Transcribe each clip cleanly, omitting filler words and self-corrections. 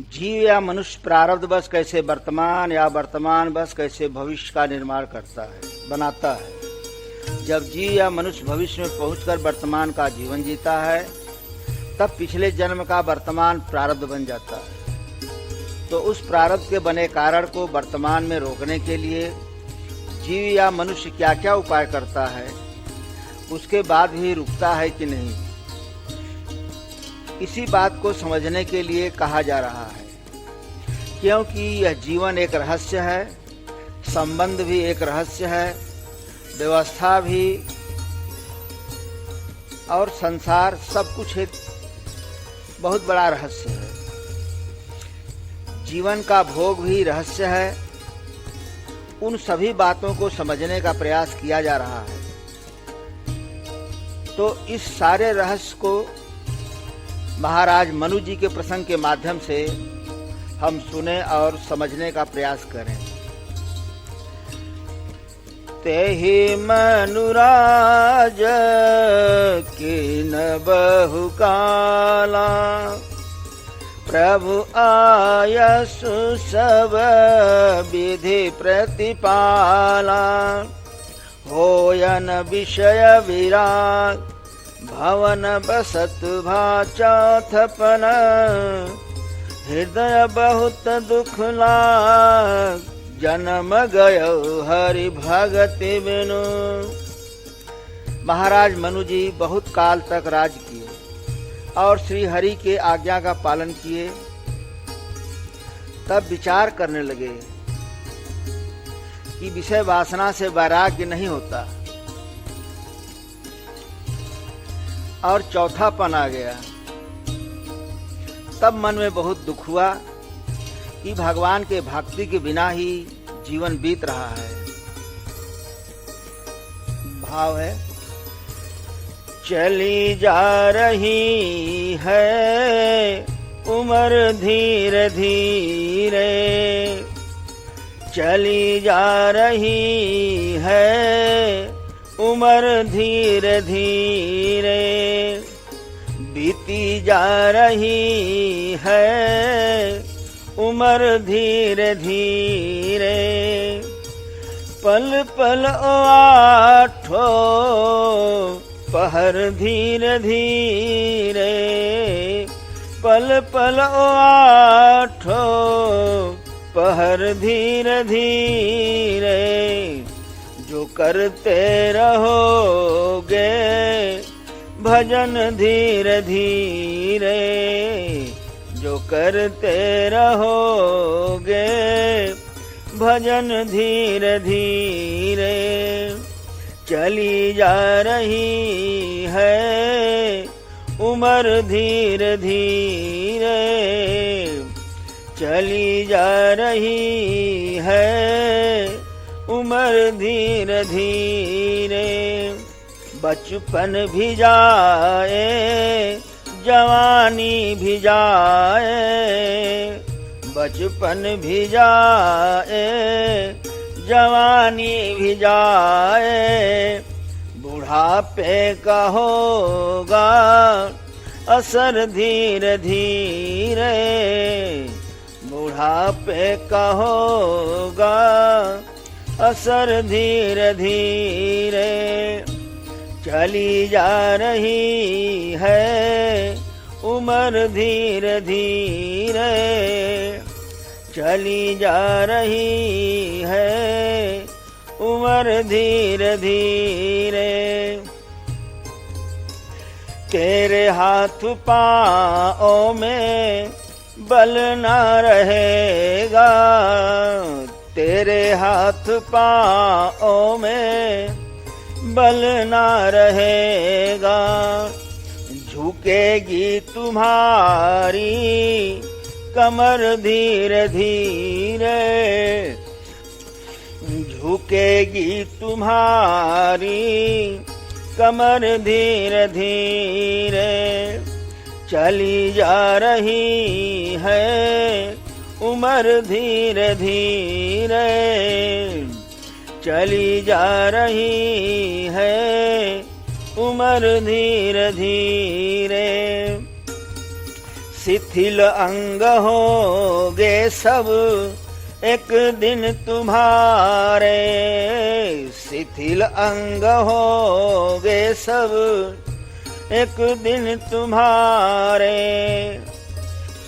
जीव या मनुष्य प्रारब्ध बस कैसे वर्तमान या वर्तमान बस कैसे भविष्य का निर्माण करता है, बनाता है। जब जीव या मनुष्य भविष्य में पहुंचकर वर्तमान का जीवन जीता है, तब पिछले जन्म का वर्तमान प्रारब्ध बन जाता है। तो उस प्रारब्ध के बने कारण को वर्तमान में रोकने के लिए जीव या मनुष्य क्या क्या उपाय करता है, उसके बाद भी रुकता है कि नहीं, इसी बात को समझने के लिए कहा जा रहा है। क्योंकि यह जीवन एक रहस्य है, संबंध भी एक रहस्य है, व्यवस्था भी और संसार सब कुछ एक बहुत बड़ा रहस्य है। जीवन का भोग भी रहस्य है। उन सभी बातों को समझने का प्रयास किया जा रहा है। तो इस सारे रहस्य को महाराज मनु जी के प्रसंग के माध्यम से हम सुने और समझने का प्रयास करें। तेहि मनुराज किन बहु काला, प्रभु आयसु सब विधि प्रतिपाला। होयन विषय विराग भवन बसत भा चौथपन, हृदय बहुत दुख लाग जन्म गयो हरि भगति बिनु। महाराज मनु जी बहुत काल तक राज किए और श्री हरि के आज्ञा का पालन किए। तब विचार करने लगे कि विषय वासना से वैराग्य नहीं होता, और चौथापन आ गया। तब मन में बहुत दुख हुआ कि भगवान के भक्ति के बिना ही जीवन बीत रहा है। भाव है, चली जा रही है उम्र धीरे धीरे, चली जा रही है उम्र धीरे धीरे, बीती जा रही है उम्र धीरे धीरे। पल पल आठो पहर धीरे धीरे, पल पल आठो पहर धीरे धीरे। जो करते रहोगे भजन धीरे धीरे, जो करते रहोगे भजन धीरे धीरे। चली जा रही है उम्र धीरे धीरे, चली जा रही है उम्र धीरे धीरे। बचपन भी जाए जवानी भी जाए, बचपन भी जाए जवानी भी जाए। बुढ़ापे का होगा असर धीरे धीरे, बुढ़ापे का होगा असर धीरे धीरे। चली जा रही है उम्र धीरे धीरे, चली जा रही है उम्र धीरे धीरे। तेरे हाथ पाँव में बल न रहेगा, तेरे हाथ पाँव में बल न रहेगा। झुकेगी तुम्हारी कमर धीरे धीरे, झुकेगी तुम्हारी कमर धीरे धीरे। चली जा रही है उम्र धीरे धीरे, चली जा रही है उम्र धीरे धीरे। शिथिल अंग होगे सब एक दिन तुम्हारे, शिथिल अंग होगे सब एक दिन तुम्हारे।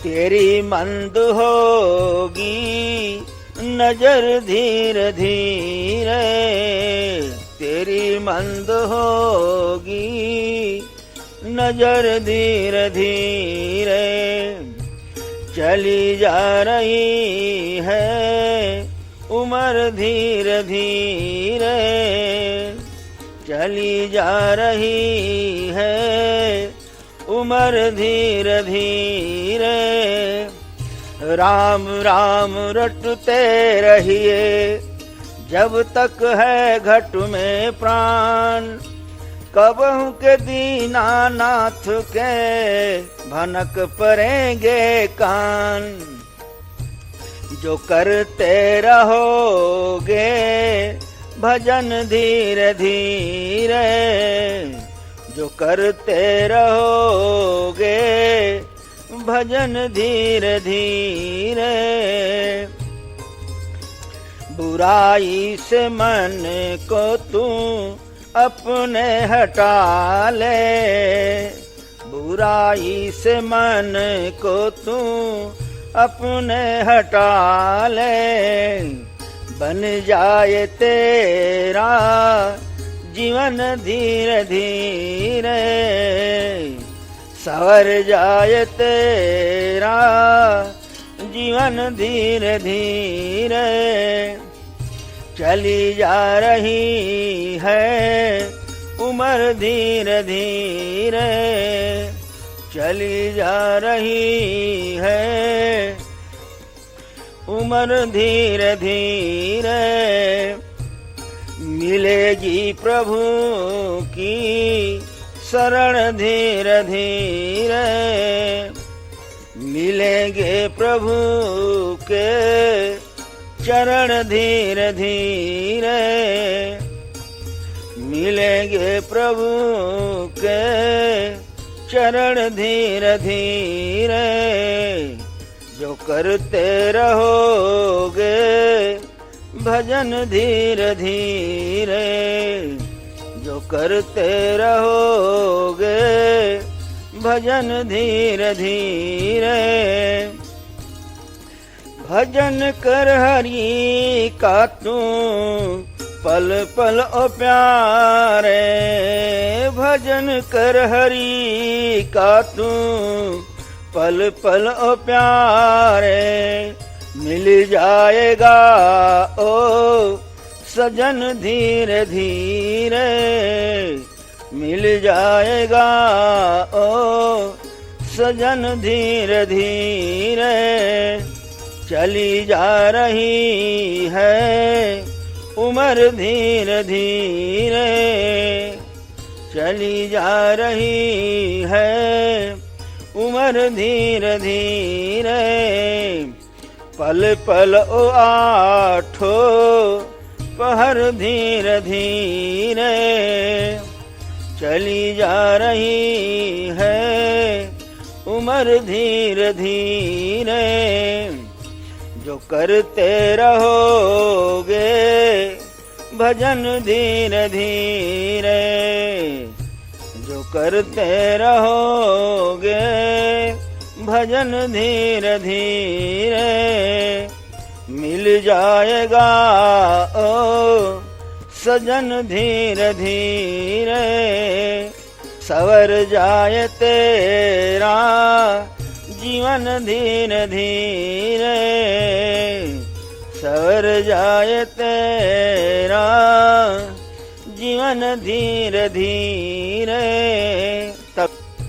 तेरी मंद होगी नजर धीरे धीरे, तेरी मंद होगी नजर धीरे धीरे। चली जा रही है उम्र धीरे धीरे, चली जा रही है उम्र धीरे धीरे। राम राम रटते रहिए जब तक है घट में प्राण, कबहू के दीनानाथ के भनक पड़ेंगे कान। जो करते रहोगे भजन धीरे धीरे, जो करते रहोगे भजन धीरे धीरे। बुराई से मन को तू अपने हटा ले, बुराई से मन को तू अपने हटा ले। बन जाए तेरा जीवन धीरे धीरे, सवर जाए तेरा जीवन धीरे धीरे। चली जा रही है उम्र धीरे धीरे, चली जा रही है उम्र धीरे धीरे। मिलेगी प्रभु की शरण धीरे धीरे, मिलेंगे प्रभु के चरण धीरे धीरे, मिलेंगे प्रभु के चरण धीरे धीरे। जो करते रहोगे भजन धीरे धीरे, जो करते रहोगे भजन धीरे धीरे। भजन कर हरि का तू पल पल ओ प्यारे, भजन कर हरि का तू पल पल ओ प्यारे। मिल जाएगा ओ सजन धीरे धीरे, मिल जाएगा ओ सजन धीरे धीरे। चली जा रही है उम्र धीरे धीरे, चली जा रही है उम्र धीरे धीरे। पल पल ओ आठो पहर धीरे धीरे, चली जा रही है उम्र धीरे धीरे। जो करते रहोगे भजन धीरे धीरे, जो करते रहोगे भजन धीरे धीरे। मिल जाएगा ओ सजन धीरे धीरे, सवर जाए तेरा जीवन धीरे धीरे, सवर जाए तेरा जीवन धीरे धीरे।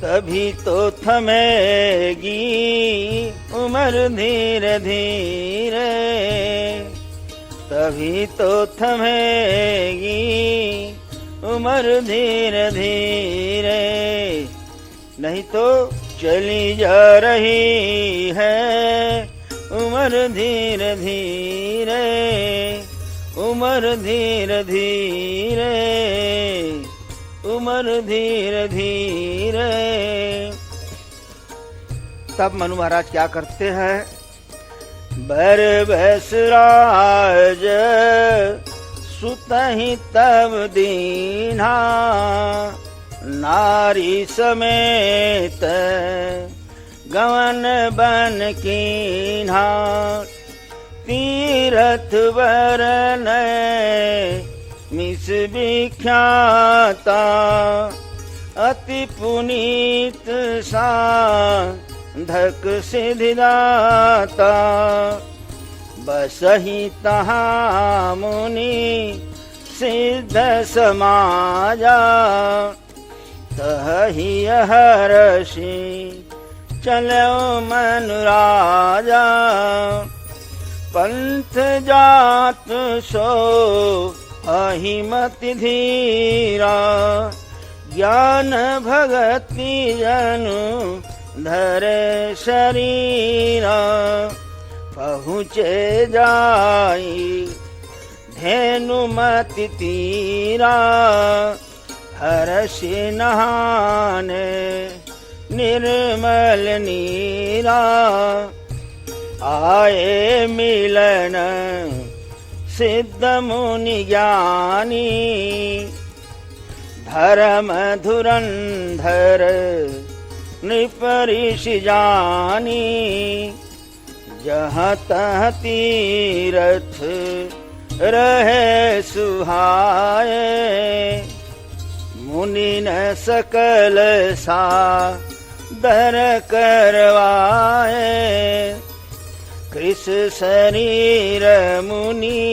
तभी तो थमेगी उम्र धीरे धीरे, तभी तो थमेगी उम्र धीरे धीरे। नहीं तो चली जा रही है उम्र धीरे धीरे, उम्र धीरे धीरे, उम्र धीरे धीरे। तब मनु महाराज क्या करते हैं? बर भैसराज सुतहि तब दीन्हा, नारी समेत गवन बन कीन्हा। तीरथ वरन मिस विख्याता, अति पुनीत साधक सिद्धिदाता। बसहि तहाँ मुनि सिद्ध समाजा, तहि हर्षि चलो मनु राजा। पंथ जात सो अहिमति धीरा, ज्ञान भगति जनु धरे शरीरा। पहुँचे जाई धेनुमति तीरा, हर्षि नहाने निर्मल नीरा। आए मिलन सिद्ध मुनि ज्ञानी, धर्म धुरंधर नृप ऋषि जानी। जहाँ तहाँ तीरथ रहे सुहाए, मुनि न सकल सादर करवाए। कृष शरीर मुनि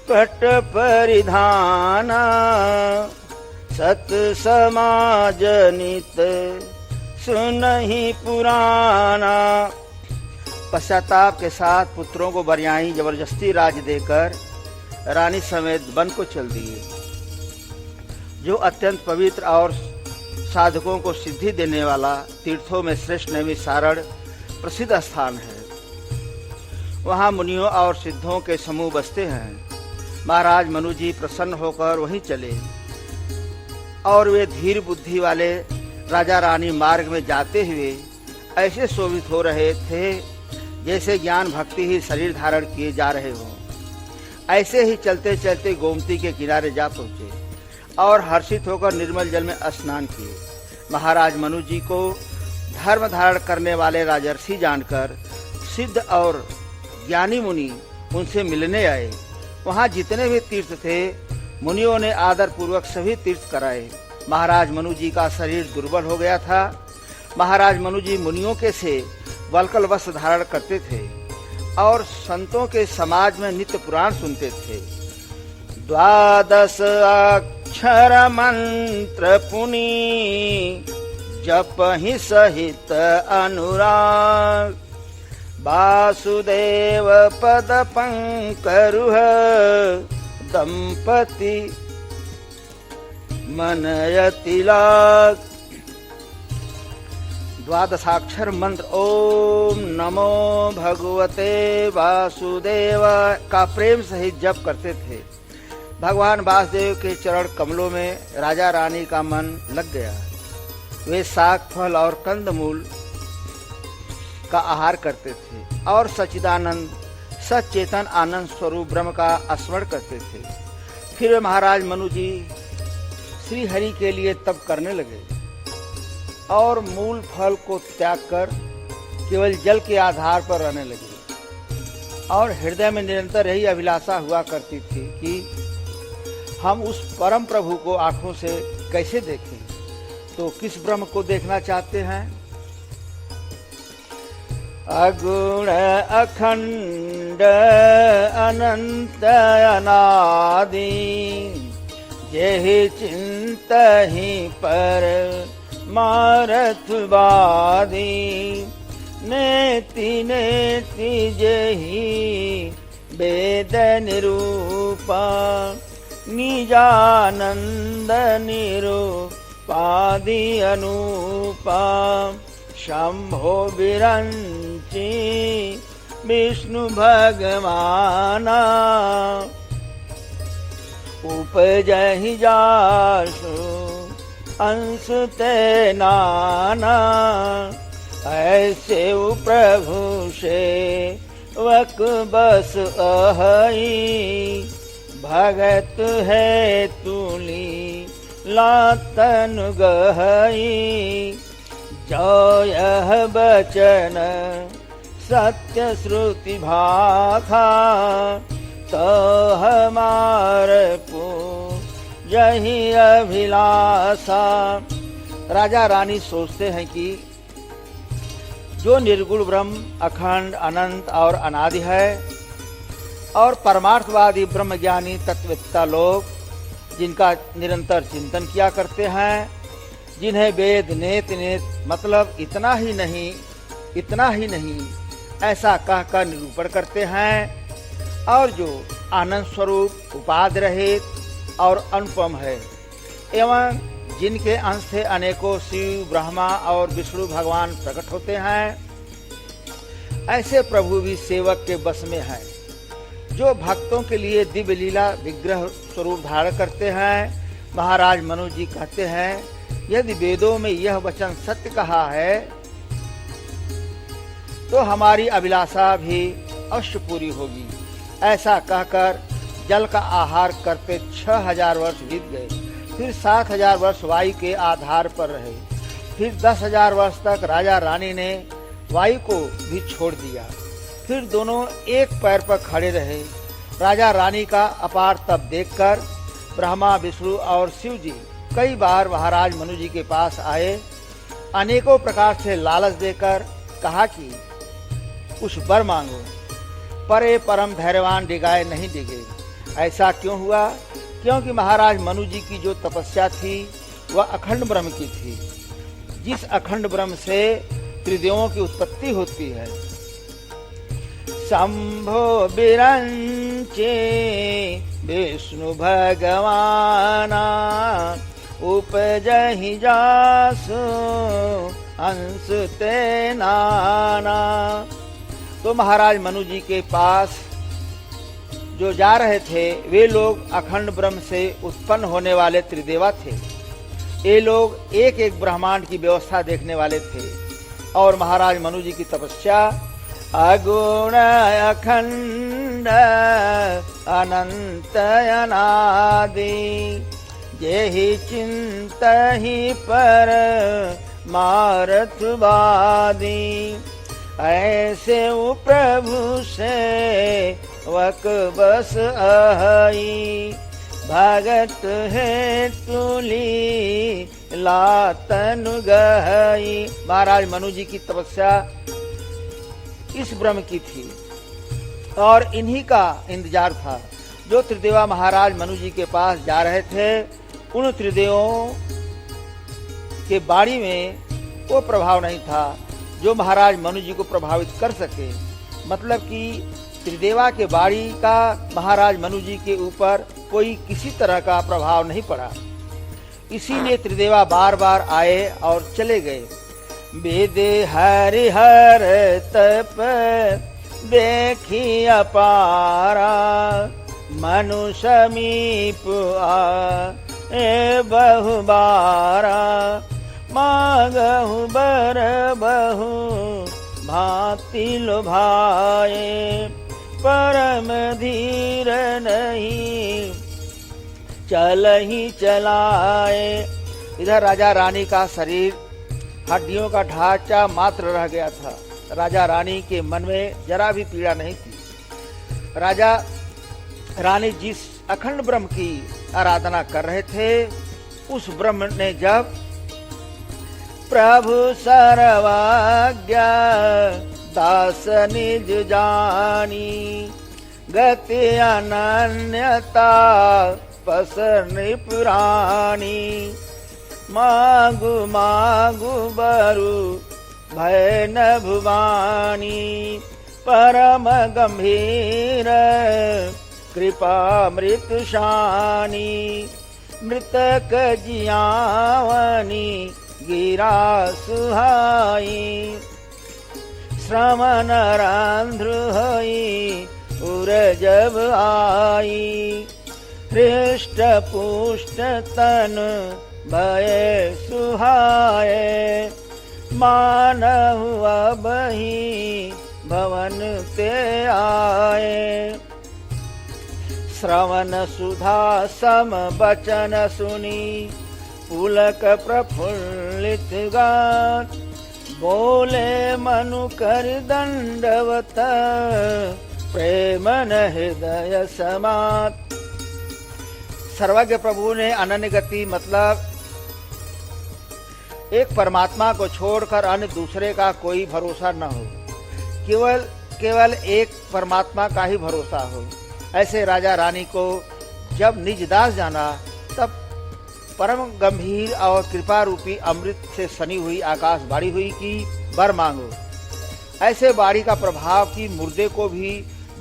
पट परिधाना, सत समाज नित सुनहि पुराना। पश्चाताप के साथ पुत्रों को बरियाई जबरदस्ती राज देकर रानी समेत वन को चल दिए, जो अत्यंत पवित्र और साधकों को सिद्धि देने वाला तीर्थों में श्रेष्ठ नैमिषारण्य प्रसिद्ध स्थान है। वहाँ मुनियों और सिद्धों के समूह बसते हैं। महाराज मनु जी प्रसन्न होकर वहीं चले और वे धीर बुद्धि वाले राजा रानी मार्ग में जाते हुए ऐसे शोभित हो रहे थे जैसे ज्ञान भक्ति ही शरीर धारण किए जा रहे हों। ऐसे ही चलते चलते गोमती के किनारे जा पहुँचे और हर्षित होकर निर्मल जल में स्नान किए। महाराज मनु जी को धर्म धारण करने वाले राजर्षि जानकर सिद्ध और ज्ञानी मुनि उनसे मिलने आए। वहाँ जितने भी तीर्थ थे मुनियों ने आदर पूर्वक सभी तीर्थ कराए। महाराज मनु जी का शरीर दुर्बल हो गया था। महाराज मनु जी मुनियों के से वल्कल वस्त्र धारण करते थे और संतों के समाज में नित्य पुराण सुनते थे। 12 अक्षर मंत्र पुनि जपहि सहित अनुराग। वासुदेव पद पंकरुह दंपति मनयति लाग। 12 मंत्र ओम नमो भगवते वासुदेव का प्रेम सहित जप करते थे। भगवान वासुदेव के चरण कमलों में राजा रानी का मन लग गया। वे साग फल और कंदमूल का आहार करते थे और सच्चिदानंद सचेतन आनंद स्वरूप ब्रह्म का स्मरण करते थे। फिर वे महाराज मनु जी श्री हरि के लिए तप करने लगे और मूल फल को त्याग कर केवल जल के आधार पर रहने लगे। और हृदय में निरंतर यही अभिलाषा हुआ करती थी कि हम उस परम प्रभु को आंखों से कैसे देखें। तो किस ब्रह्म को देखना चाहते हैं? अगुण अखंड अनंत अनादि, जेहि चिंतहि पर मारथवादी। नेति नेति जेहि वेद निरूपा, निजानंद निरूपादि अनूपा। शंभो विरंची विष्णु भगवाना, उपजहि जासु अंश ते नाना। ऐसे प्रभु सेवक बस अहई, भगत है तुली लातन गहई। जो यह बचन सत्य श्रुति भाखा, तो हमार यही अभिलाषा। राजा रानी सोचते हैं कि जो निर्गुण ब्रह्म अखंड अनंत और अनादि है, और परमार्थवादी ब्रह्मज्ञानी तत्ववेत्ता लोग जिनका निरंतर चिंतन किया करते हैं, जिन्हें वेद नेत नेत मतलब इतना ही नहीं ऐसा कहकर निरूपण करते हैं, और जो आनंद स्वरूप उपाधि रहित और अनुपम है, एवं जिनके अंश से अनेकों शिव ब्रह्मा और विष्णु भगवान प्रकट होते हैं, ऐसे प्रभु भी सेवक के बस में है, जो भक्तों के लिए दिव्य लीला विग्रह स्वरूप धारण करते हैं। महाराज मनु जी कहते हैं, यदि वेदों में यह वचन सत्य कहा है, तो हमारी अभिलाषा भी अवश्य पूरी होगी। ऐसा कहकर जल का आहार करते 6000 वर्ष बीत गए। फिर 7000 वर्ष वायु के आधार पर रहे। फिर 10,000 वर्ष तक राजा रानी ने वायु को भी छोड़ दिया। फिर दोनों एक पैर पर खड़े रहे। राजा रानी का अपार तप देखकर ब्रह्मा विष्णु और शिव जी कई बार महाराज मनु जी के पास आए। अनेकों प्रकार से लालच देकर कहा कि कुछ वर मांगो, पर ये परम धैर्यवान डिगाए नहीं डिगे। ऐसा क्यों हुआ? क्योंकि महाराज मनु जी की जो तपस्या थी वह अखंड ब्रह्म की थी। जिस अखंड ब्रह्म से त्रिदेवों की उत्पत्ति होती है। शंभो बिरंचे विष्णु भगवाना, उपजहि जासु अंश ते नाना। तो महाराज मनु जी के पास जो जा रहे थे वे लोग अखंड ब्रह्म से उत्पन्न होने वाले त्रिदेवा थे। ये लोग एक एक ब्रह्मांड की व्यवस्था देखने वाले थे। और महाराज मनु जी की तपस्या अगुण अखंड अनंत अनादि, जेहि चिंत ही पर मारथवादी। ऐसे वो प्रभु से वक बस अहई, भगत है तुली लातन गहई। महाराज मनु जी की तपस्या इस ब्रह्म की थी और इन्हीं का इंतजार था। जो त्रिदेवा महाराज मनु जी के पास जा रहे थे, उन त्रिदेवों के वाणी में वो प्रभाव नहीं था जो महाराज मनु जी को प्रभावित कर सके। मतलब कि त्रिदेवा के वाणी का महाराज मनु जी के ऊपर कोई किसी तरह का प्रभाव नहीं पड़ा। इसीलिए त्रिदेवा बार बार आए और चले गए। वेदे हरिहर तप देखी अपारा, मनु समीप आए बहुबारा। मांगहु बर बहु भांति लुभाए, परम धीर नहीं चलहि चलाए। इधर राजा रानी का शरीर हड्डियों का ढांचा मात्र रह गया था। राजा रानी के मन में जरा भी पीड़ा नहीं थी। राजा रानी जिस अखंड ब्रह्म की आराधना कर रहे थे, उस ब्रह्म ने जब प्रभु सर्वज्ञ दास निज जानी, गति अनन्यता पसरनि पुरानी। मांगु मांगु बरु भय न भुवानी, परम गंभीर कृपा मृत शानी। मृतक जियावनी गिरा सुहाई, श्रमण रंध्र हई उर जब आई। हृष्ट पुष्ट तन भय सुहाए, मानहु अबहि भवन ते आए। श्रवण सुधा सम बचन सुनी पुलक प्रफुल्लित गान। बोले मनु कर दंडवत प्रेमन हृदय समात। सर्वज्ञ प्रभु ने अनन्य गति मतलब एक परमात्मा को छोड़कर अन्य दूसरे का कोई भरोसा न हो, केवल एक परमात्मा का ही भरोसा हो। ऐसे राजा रानी को जब निज दास जाना तब परम गंभीर और कृपा रूपी अमृत से सनी हुई आकाश बाड़ी हुई कि वर मांगो। ऐसे बाड़ी का प्रभाव कि मुर्दे को भी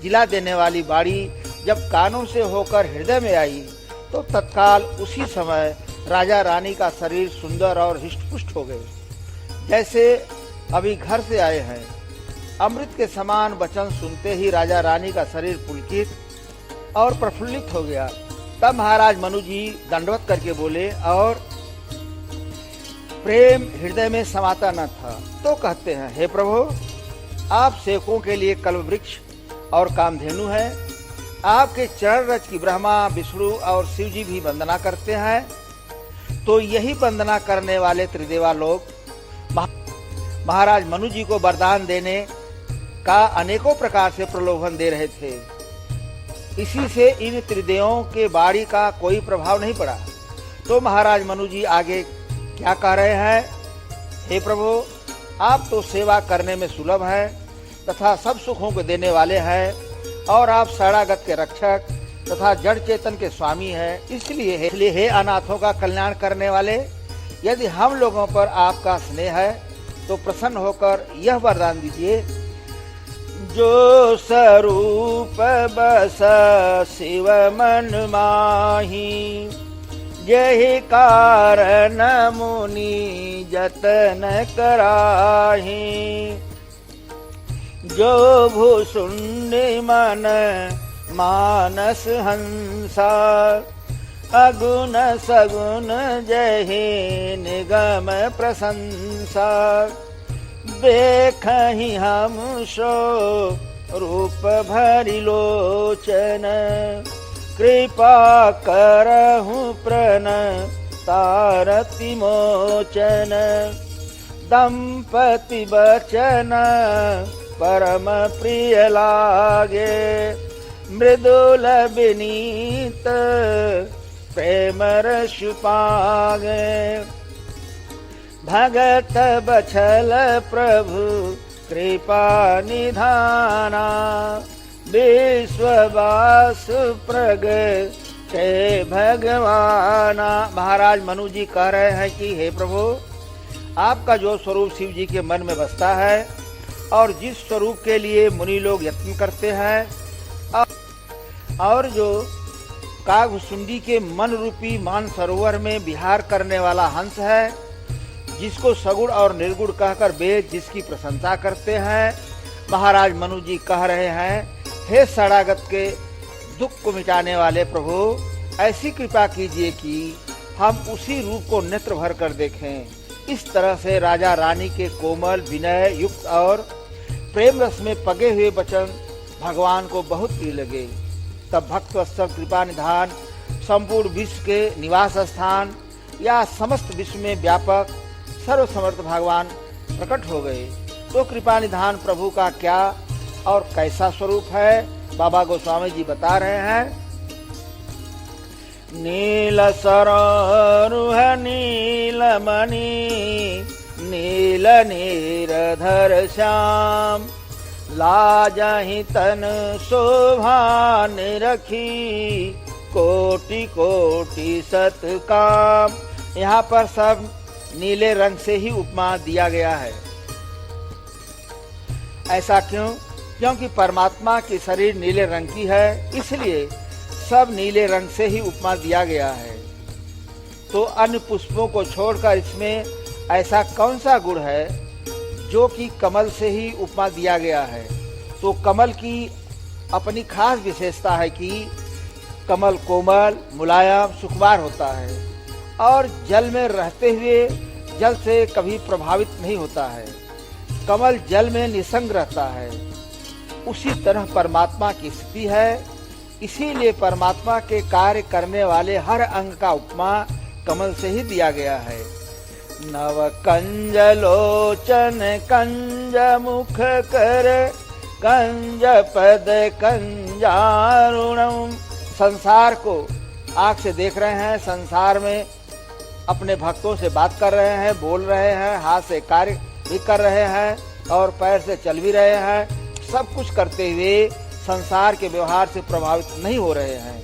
जिला देने वाली बाड़ी जब कानों से होकर हृदय में आई तो तत्काल उसी समय राजा रानी का शरीर सुंदर और हिष्टपुष्ट हो गए, जैसे अभी घर से आए हैं। अमृत के समान वचन सुनते ही राजा रानी का शरीर पुलकित और प्रफुल्लित हो गया। तब महाराज मनु जी दंडवत करके बोले और प्रेम हृदय में समाता न था तो कहते हैं, हे प्रभु, आप सेवकों के लिए कल्प वृक्ष और कामधेनु है। आपके चरण रज की ब्रह्मा, विष्णु और शिव जी भी वंदना करते हैं। तो यही वंदना करने वाले त्रिदेवा लोग महाराज मनु जी को वरदान देने का अनेकों प्रकार से प्रलोभन दे रहे थे। इसी से इन त्रिदेवों के बाड़ी का कोई प्रभाव नहीं पड़ा। तो महाराज मनु जी आगे क्या कह रहे हैं, हे प्रभु, आप तो सेवा करने में सुलभ हैं तथा सब सुखों को देने वाले हैं और आप शरणागत के रक्षक तथा जड़ चेतन के स्वामी हैं। इसलिए हे अनाथों का कल्याण करने वाले, यदि हम लोगों पर आपका स्नेह है तो प्रसन्न होकर यह वरदान दीजिए, जो स्वरूप बस शिव मन माही, यही कारण मुनि जतन कराही। जो भूषुंडी मन मानस हंसा, अगुण सगुण जहि निगम प्रशंसा। देखहि हम सो रूप भरि लोचन, कृपा करहु प्रण तारति मोचन। दंपति बचन परम प्रिय लागे, मृदुल विनीत प्रेम रस पागे। भगत बछल प्रभु कृपा निधाना, विश्ववास प्रग हे भगवाना। महाराज मनु जी कह रहे हैं कि हे प्रभु, आपका जो स्वरूप शिव जी के मन में बसता है और जिस स्वरूप के लिए मुनि लोग यत्न करते हैं, और जो कागभुसुंडी के मन रूपी मान सरोवर में विहार करने वाला हंस है, जिसको सगुण और निर्गुण कहकर वेद जिसकी प्रशंसा करते हैं। महाराज मनु जी कह रहे हैं, हे शरणागत के दुख को मिटाने वाले प्रभु, ऐसी कृपा कीजिए कि हम उसी रूप को नेत्र भर कर देखें। इस तरह से राजा रानी के कोमल, विनय युक्त और प्रेम रस में पगे हुए वचन भगवान को बहुत प्रिय लगे। तब भक्त वत्सल कृपा निधान संपूर्ण विश्व के निवास स्थान या समस्त विश्व में व्यापक सर्वसमर्थ भगवान प्रकट हो गए। तो कृपा निधान प्रभु का क्या और कैसा स्वरूप है, बाबा गोस्वामी जी बता रहे हैं। नील सरोरुह नीलमणि, नील नीरधर श्याम। लाजहि तन शोभा निरखी, कोटि कोटि सत काम। यहाँ पर सब नीले रंग से ही उपमा दिया गया है। ऐसा क्यों? क्योंकि परमात्मा की शरीर नीले रंग की है, इसलिए सब नीले रंग से ही उपमा दिया गया है। तो अन्य पुष्पों को छोड़कर इसमें ऐसा कौन सा गुण है जो कि कमल से ही उपमा दिया गया है? तो कमल की अपनी खास विशेषता है कि कमल कोमल, मुलायम, सुकुमार होता है और जल में रहते हुए जल से कभी प्रभावित नहीं होता है। कमल जल में निसंग रहता है, उसी तरह परमात्मा की स्थिति है। इसीलिए परमात्मा के कार्य करने वाले हर अंग का उपमा कमल से ही दिया गया है। नव कंज लोचन कंज मुख कर कंज पद कंजारुणम। संसार को आँख से देख रहे हैं, संसार में अपने भक्तों से बात कर रहे हैं, बोल रहे हैं, हाथ से कार्य भी कर रहे हैं और पैर से चल भी रहे हैं। सब कुछ करते हुए संसार के व्यवहार से प्रभावित नहीं हो रहे हैं,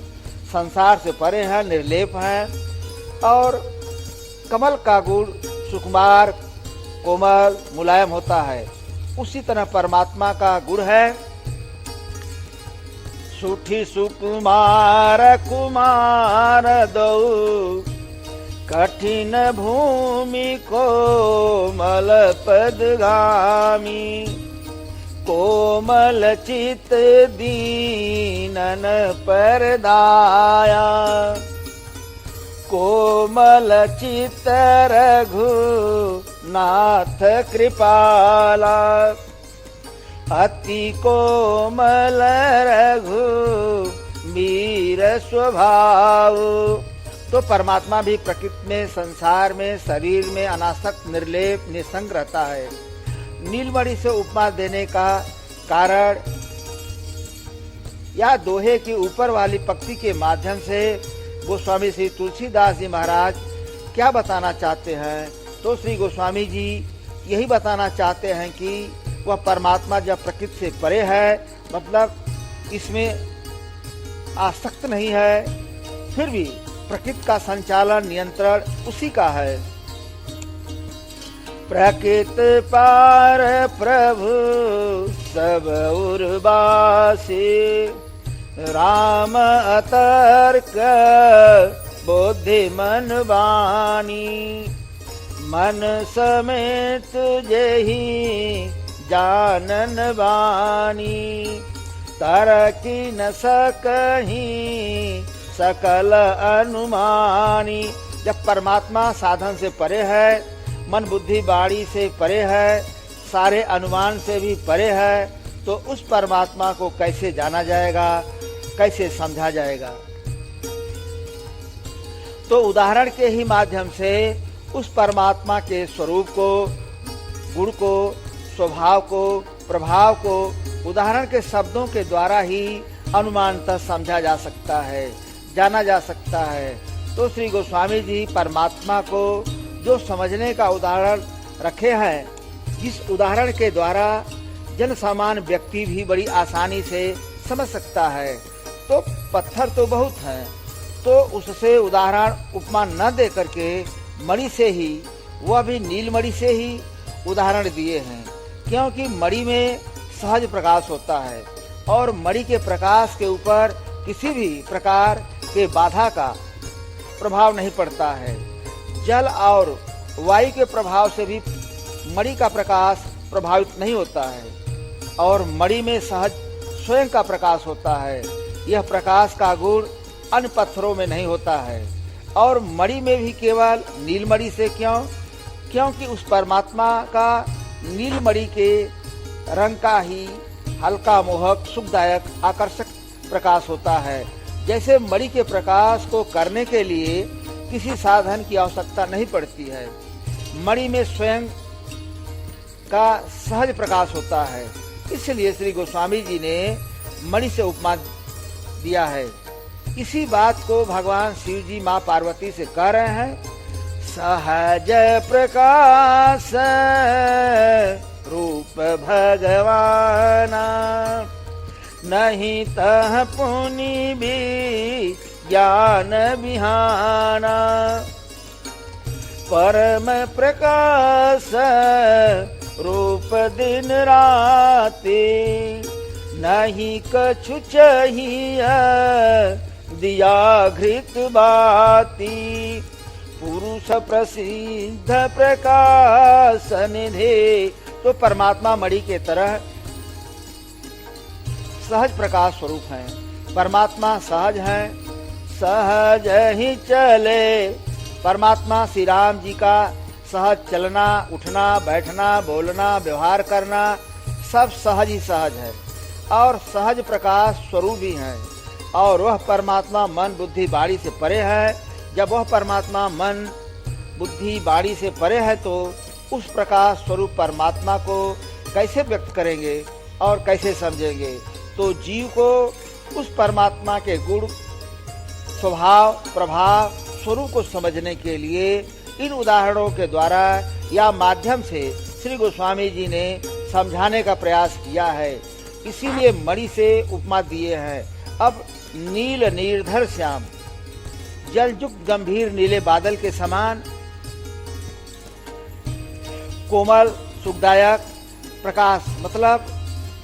संसार से परे हैं, निर्लेप हैं। और कमल का गुण सुकुमार, कोमल, मुलायम होता है, उसी तरह परमात्मा का गुण है सुठी सुकुमार कुमार दो कठिन भूमि कोमल पदगामी। कोमल चित दीनन परदाया कोमल चित रघु नाथ कृपाला। अति कोमल रघु वीर स्वभाव। तो परमात्मा भी प्रकृति में, संसार में, शरीर में अनासक्त, निर्लेप, निसंग रहता है। नीलमणि से उपमा देने का कारण या दोहे की ऊपर वाली पंक्ति के माध्यम से गोस्वामी श्री तुलसीदास जी महाराज क्या बताना चाहते हैं? तो श्री गोस्वामी जी यही बताना चाहते हैं कि वह परमात्मा जब प्रकृति से परे है, मतलब इसमें आसक्त नहीं है, फिर भी प्रकृति का संचालन, नियंत्रण उसी का है। प्रकृति पार प्रभु सब उर्वासी राम अतर्क बुद्धि मन वाणी। मन समेत जेहि जानन वाणी तरकी न सकहीं सकल अनुमानी। जब परमात्मा साधन से परे है, मन बुद्धि वाणी से परे है, सारे अनुमान से भी परे है, तो उस परमात्मा को कैसे जाना जाएगा, कैसे समझा जाएगा? तो उदाहरण के ही माध्यम से उस परमात्मा के स्वरूप को, गुण को, स्वभाव को, प्रभाव को उदाहरण के शब्दों के द्वारा ही अनुमानतः समझा जा सकता है, जाना जा सकता है। तो श्री गोस्वामी जी परमात्मा को जो समझने का उदाहरण रखे हैं, जिस उदाहरण के द्वारा जन सामान्य व्यक्ति भी बड़ी आसानी से समझ सकता है। तो पत्थर तो बहुत हैं, तो उससे उदाहरण उपमा न दे करके मणि से ही, वह भी नीलमणि से ही उदाहरण दिए हैं। क्योंकि मणि में सहज प्रकाश होता है और मणि के प्रकाश के ऊपर किसी भी प्रकार के बाधा का प्रभाव नहीं पड़ता है। जल और वायु के प्रभाव से भी मणि का प्रकाश प्रभावित नहीं होता है और मणि में सहज स्वयं का प्रकाश होता है। यह प्रकाश का गुण अन्य पत्थरों में नहीं होता है। और मणि में भी केवल नीलमणि से क्यों? क्योंकि उस परमात्मा का नीलमणि के रंग का ही हल्का, मोहक, सुखदायक, आकर्षक प्रकाश होता है। जैसे मणि के प्रकाश को करने के लिए किसी साधन की आवश्यकता नहीं पड़ती है, मणि में स्वयं का सहज प्रकाश होता है। इसलिए श्री गोस्वामी जी ने मणि से उपमा दिया है। इसी बात को भगवान शिव जी माँ पार्वती से कह रहे हैं, सहज प्रकाश रूप भगवाना नहीं तह पुनि भी ज्ञान बिहाना। परम प्रकाश रूप दिन राति नहीं कछु चाहिए दिया घृत बाती। पुरुष प्रसिद्ध प्रकाश निधि। तो परमात्मा मणि के तरह सहज प्रकाश स्वरूप है। परमात्मा सहज है, सहज ही चले। परमात्मा श्री राम जी का सहज चलना, उठना, बैठना, बोलना, व्यवहार करना सब सहज ही सहज है और सहज प्रकाश स्वरूप भी है। और वह परमात्मा मन बुद्धि वाणी से परे है। जब वह परमात्मा मन बुद्धि वाणी से परे है तो उस प्रकाश स्वरूप परमात्मा को कैसे व्यक्त करेंगे और कैसे समझेंगे? तो जीव को उस परमात्मा के गुण, स्वभाव, प्रभाव, स्वरूप को समझने के लिए इन उदाहरणों के द्वारा या माध्यम से श्री गोस्वामी जी ने समझाने का प्रयास किया है। इसीलिए मणि से उपमा दिए हैं। अब नील निर्धर श्याम, जलयुक्त गंभीर नीले बादल के समान कोमल सुखदायक प्रकाश, मतलब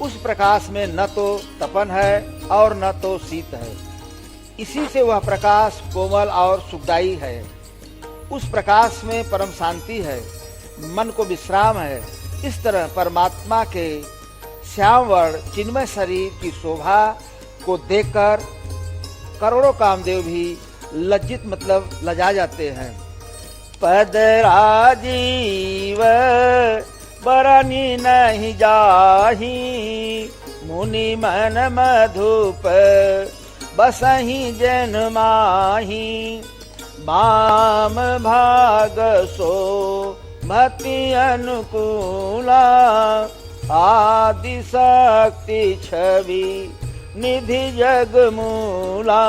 उस प्रकाश में न तो तपन है और न तो शीत है। इसी से वह प्रकाश कोमल और सुखदायी है। उस प्रकाश में परम शांति है, मन को विश्राम है। इस तरह परमात्मा के श्याम वर्ण चिन्मय शरीर की शोभा को देखकर करोड़ों कामदेव भी लज्जित मतलब लजा जाते हैं। पद राजीव बरनी नहीं जाही, मुनि मन मधुप बसही जन माही। माम भाग सो मति अनुकूला, आदि शक्ति छवि निधि जग मूला।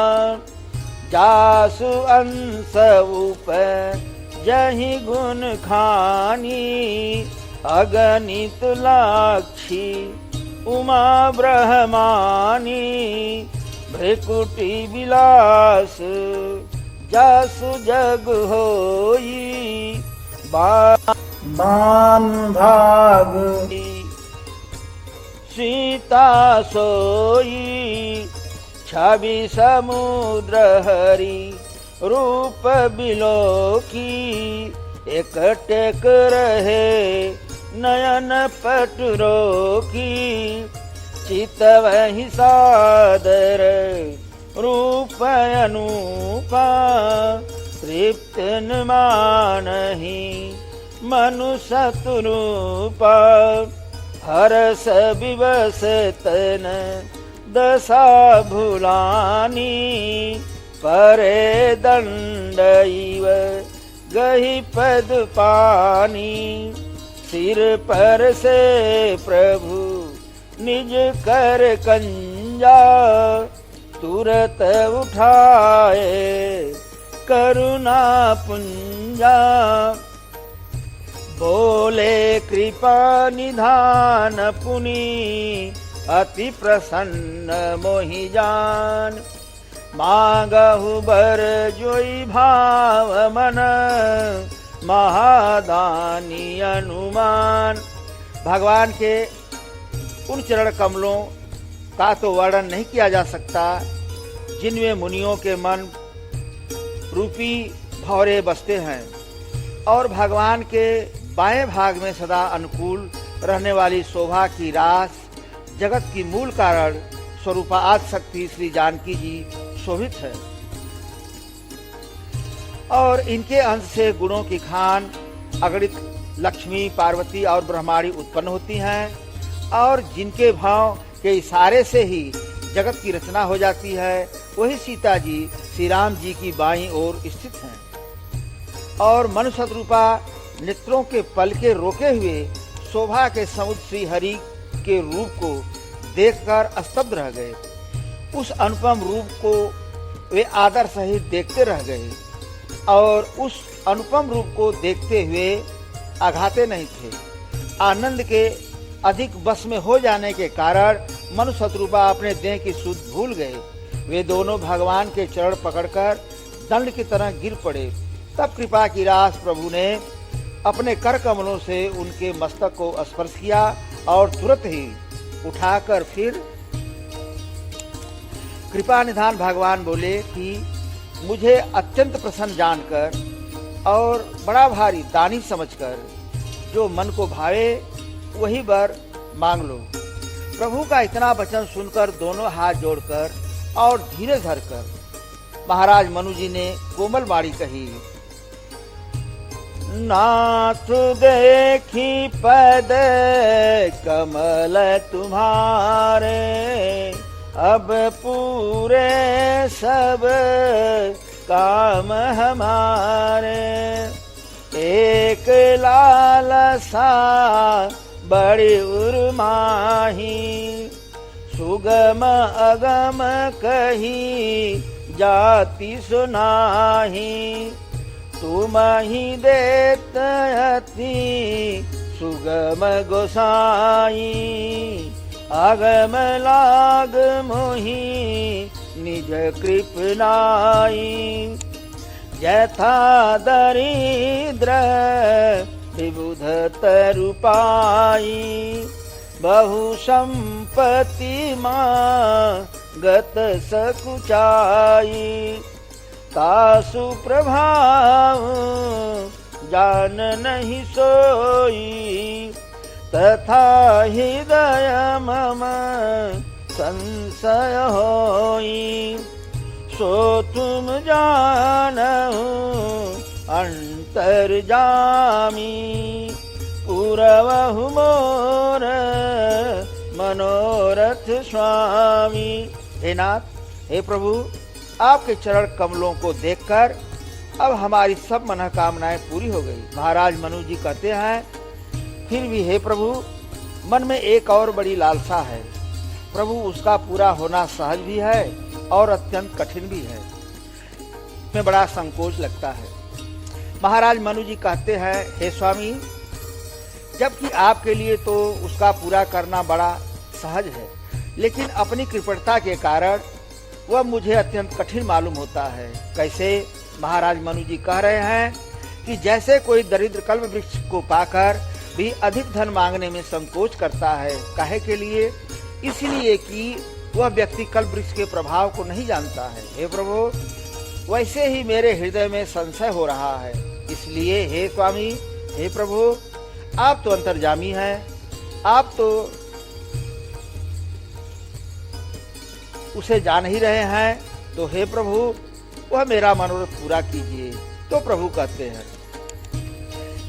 जासु अंश उप जहि गुण खानी, अगणित लाक्षी उमा ब्रह्मानी। भृकुटी विलास जासु जग होई, बाम भाग सीता सोई। छवि समुद्र हरि रूप बिलोकी, एक टेक रहे नयन पट रोकी। चित वही सादर रूप अनूपा, तृप्त न मानहि मनु सतरूपा। हरस विवश तन दशा भुलानी, परे दंड इव गहि पद पानी। सिर पर से प्रभु निज कर कंजा, तुरत उठाए करुणा पुंजा। बोले कृपा निधान पुनि, अति प्रसन्न मोहि जान। मांगहु बर जोई भाव मन, महादानी अनुमान। भगवान के उन चरण कमलों का तो वर्णन नहीं किया जा सकता जिनमें मुनियों के मन रूपी भौरे बसते हैं और भगवान के बाएं भाग में सदा अनुकूल रहने वाली शोभा की रास जगत की मूल कारण स्वरूपा आदि शक्ति श्री जानकी जी शोभित है। और इनके अंश से गुणों की खान अगणित लक्ष्मी, पार्वती और ब्रह्माणी उत्पन्न होती हैं और जिनके भाव के इशारे से ही जगत की रचना हो जाती है, वही सीता जी श्री राम जी की बाईं ओर स्थित हैं। और मनुष्य रूपा नेत्रों के पलके रोके हुए शोभा के समुद्र श्री हरि के रूप को देखकर स्तब्ध रह गए। उस अनुपम रूप को वे आदर सहित देखते रह गए और उस अनुपम रूप को देखते हुए आघाते नहीं थे। आनंद के अधिक बस में हो जाने के कारण मनुष्य शत्रुपा अपने देह की सुध भूल गए। वे दोनों भगवान के चरण पकड़कर दंड की तरह गिर पड़े। तब कृपा की रास प्रभु ने अपने कर कमलों से उनके मस्तक को स्पर्श किया और तुरंत ही उठाकर फिर कृपा निधान भगवान बोले कि मुझे अत्यंत प्रसन्न जानकर और बड़ा भारी दानी समझकर जो मन को भावे वही वर मांग लो। प्रभु का इतना वचन सुनकर दोनों हाथ जोड़कर और धीरे धरकर महाराज मनु जी ने कोमल वाणी कही, नाथ देखी पद कमल तुम्हारे, अब पूरे सब काम हमारे। एक लालसा बड़ी उर्माही, सुगम अगम कही जाति सुनाही। तुम ही देत अति सुगम गोसाई, अगम लाग मोहि निज कृपनाई। यथा दरिद्र विबुध तरुपाई, बहु संपत्ति माँ गत सकुचाई। तासु प्रभाव जान नहीं सोई, तथा हृदय मम संशय होई। सो तुम जानहु अंतर्जामी, पूरवहु मोर मनोरथ स्वामी। हे नाथ, हे प्रभु, आपके चरण कमलों को देखकर अब हमारी सब मनोकामनाएं पूरी हो गई। महाराज मनु जी कहते हैं, फिर भी हे प्रभु, मन में एक और बड़ी लालसा है। प्रभु, उसका पूरा होना सहज भी है और अत्यंत कठिन भी है। में बड़ा संकोच लगता है। महाराज मनु जी कहते हैं, हे स्वामी, जबकि आपके लिए तो उसका पूरा करना बड़ा सहज है, लेकिन अपनी कृपणता के कारण वह मुझे अत्यंत कठिन मालूम होता है। कैसे? महाराज मनु जी कह रहे हैं कि जैसे कोई दरिद्र कल्प वृक्ष को पाकर भी अधिक धन मांगने में संकोच करता है। काहे के लिए? इसलिए कि वह व्यक्ति कल्प वृक्ष के प्रभाव को नहीं जानता है। हे प्रभु, वैसे ही मेरे हृदय में संशय हो रहा है। इसलिए हे स्वामी, हे प्रभु, आप तो अंतर्जामी हैं, आप तो उसे जान ही रहे हैं, तो हे प्रभु, वह मेरा मनोरथ पूरा कीजिए। तो प्रभु कहते हैं,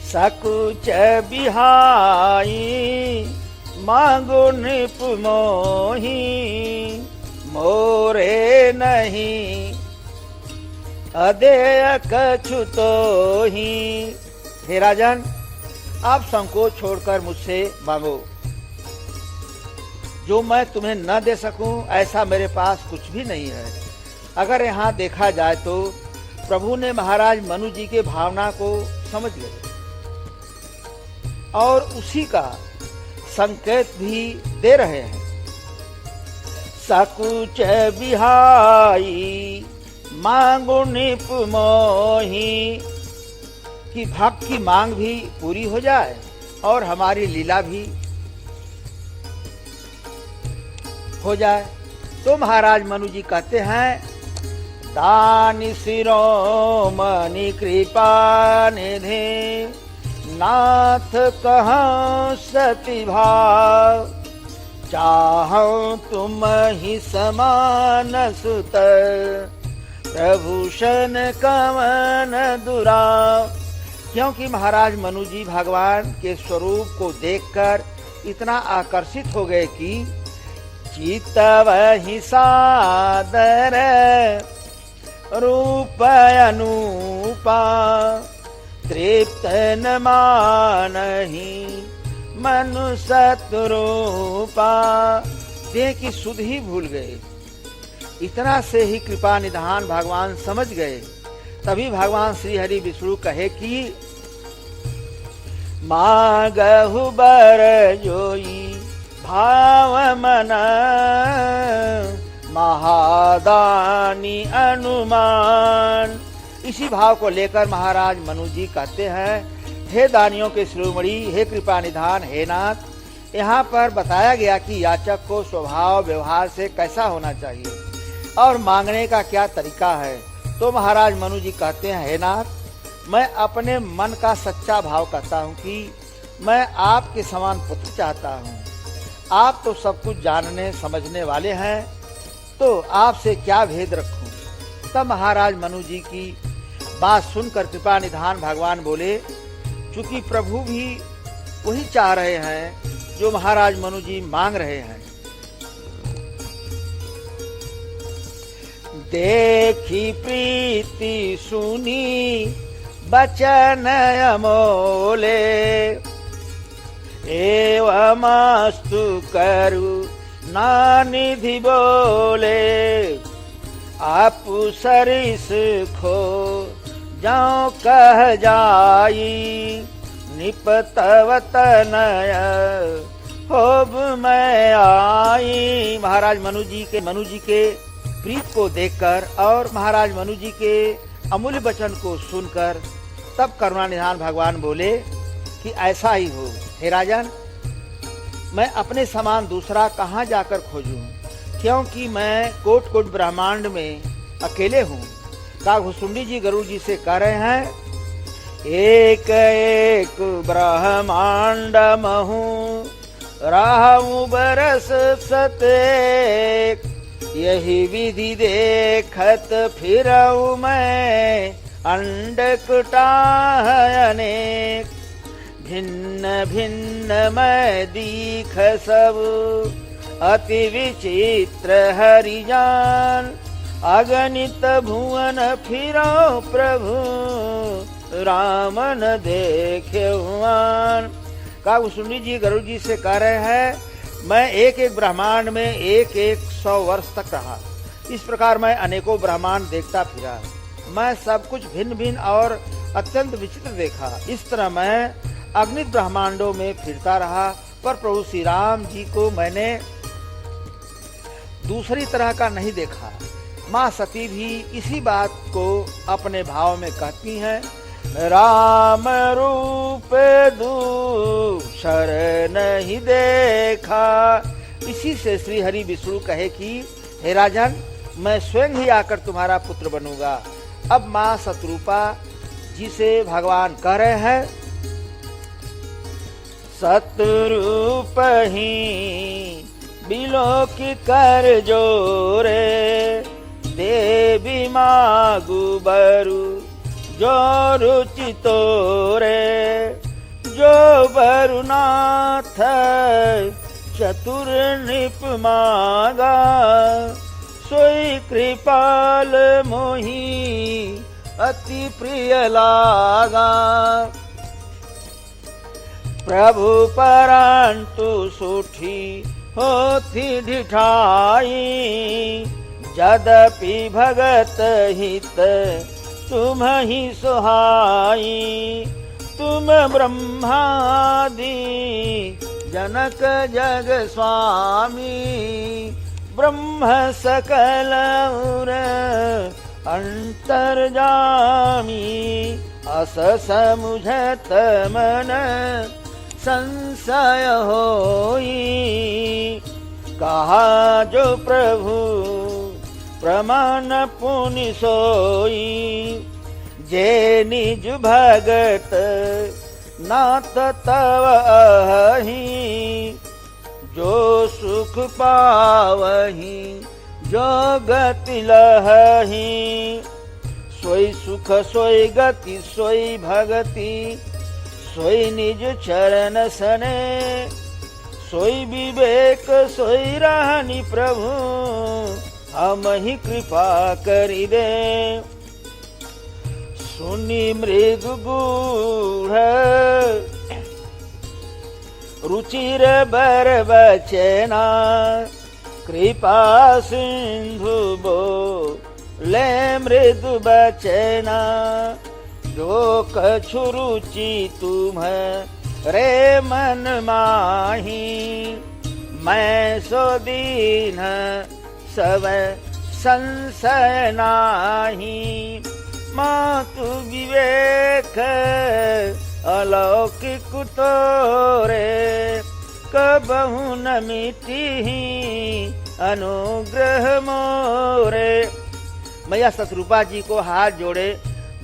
सकुच बिहाई मांगो निप मोही, मोरे नहीं अदेय कछु तोही। हे राजन, आप संकोच छोड़कर मुझसे मांगो। जो मैं तुम्हें न दे सकूं ऐसा मेरे पास कुछ भी नहीं है। अगर यहाँ देखा जाए तो प्रभु ने महाराज मनु जी के भावना को समझ लिया और उसी का संकेत भी दे रहे हैं। सकुच बिहाई मांगो निप मोही, कि भक्त की मांग भी पूरी हो जाए और हमारी लीला भी हो जाए। तो महाराज मनु जी कहते हैं, दानी शिरोमणि कृपा निधि, नाथ कहाँ सती भाव, चाहूं तुम ही समान सुत, प्रभूषण कवन दुराव। क्योंकि महाराज मनु जी भगवान के स्वरूप को देखकर इतना आकर्षित हो गए कि चितवहि सादर रूप अनूपा, तृप्त न मानहि मनु सतरूपा। देह की सुध ही भूल गए। इतना से ही कृपा निधान भगवान समझ गए। तभी भगवान श्री हरि विष्णु कहे कि मांगहु बर जोई भाव मन, महादानी अनुमान। इसी भाव को लेकर महाराज मनु जी कहते हैं, हे दानियों के शिरोमणि, हे कृपा निधान, हे नाथ, यहाँ पर बताया गया कि याचक को स्वभाव व्यवहार से कैसा होना चाहिए और मांगने का क्या तरीका है। तो महाराज मनु जी कहते हैं, हे नाथ, मैं अपने मन का सच्चा भाव कहता हूँ कि मैं आपके समान पुत्र चाहता हूँ। आप तो सब कुछ जानने समझने वाले हैं, तो आपसे क्या भेद रखूं। तब महाराज मनु जी की बात सुनकर कृपा निधान भगवान बोले, चूंकि प्रभु भी वही चाह रहे हैं जो महाराज मनु जी मांग रहे हैं। देखी प्रीति सुनी बचन अमोले, एवमस्तु करुणा निधि बोले। आप सरिस खो जाओ कह जाई, निपतवत नय होब मैं आई। महाराज मनु जी के प्रीत को देखकर और महाराज मनु जी के अमूल्य वचन को सुनकर तब करुणानिधान भगवान बोले कि ऐसा ही हो। हे राजन, मैं अपने समान दूसरा कहाँ जाकर खोजूं, क्योंकि मैं कोट कोट ब्रह्मांड में अकेले हूँ। कागभुसुंडी जी गरुड़ जी से कह रहे हैं, एक एक ब्रह्मांड महू राहु बरस सतेक, यही विधि देखत फिरऊ मैं अंडकुटाह अनेक। भिन्न भिन्न मैं दीख सब अति विचित्र हरिजान, अगणित भुवन फिरो प्रभु रामन देखे हुआन। कागभुसुंडी जी गरुड़ जी से कह रहे हैं, मैं एक एक ब्रह्मांड में एक 100 वर्ष तक रहा। इस प्रकार मैं अनेकों ब्रह्मांड देखता फिरा। मैं सब कुछ भिन्न भिन्न और अत्यंत विचित्र देखा। इस तरह मैं अगणित ब्रह्मांडों में फिरता रहा, पर प्रभु श्री राम जी को मैंने दूसरी तरह का नहीं देखा। माँ सती भी इसी बात को अपने भाव में कहती हैं, राम रूप दूसर नहीं देखा। इसी से श्री हरि विष्णु कहे कि हे राजन, मैं स्वयं ही आकर तुम्हारा पुत्र बनूंगा। अब माँ शतरूपा जी से भगवान कह रहे हैं, शतरूप ही बिलोक कर जोरे, देवी मागु बरु जो रुचि तोरे। जो बरुनाथ चतुर निप मागा, सोई कृपाल मोही अति प्रिय लागा। प्रभु परंतु सुठी होती ढिठाई, यद्यपि भगत हित तुम ही सुहाई। तुम ब्रह्मादि जनक जग स्वामी, ब्रह्म सकल उर अंतर्जामी। अस समुझत मन संशय होई, कहा जो प्रभु प्रमाण पुनि सोई। जे निज भगत नाथ तव अहि, जो सुख पावहि जो गति लहहि। सोई सुख सोई गति सोई भगति, सोई निज चरण सने। सोई विवेक सोई रहनि प्रभु, हम ही कृपा करि दे। सुनि मृदु गूढ़ रुचिर बर बचना, कृपा सिंधु बोले मृदु बचना। जो कछु रुचि तुम रे मन माही, मैं सो दीन सब संशय नाही। मातु विवेक अलौकिक तोरे, कबहु न मिटिहि अनुग्रह मोरे। मैया शतरूपा जी को हाथ जोड़े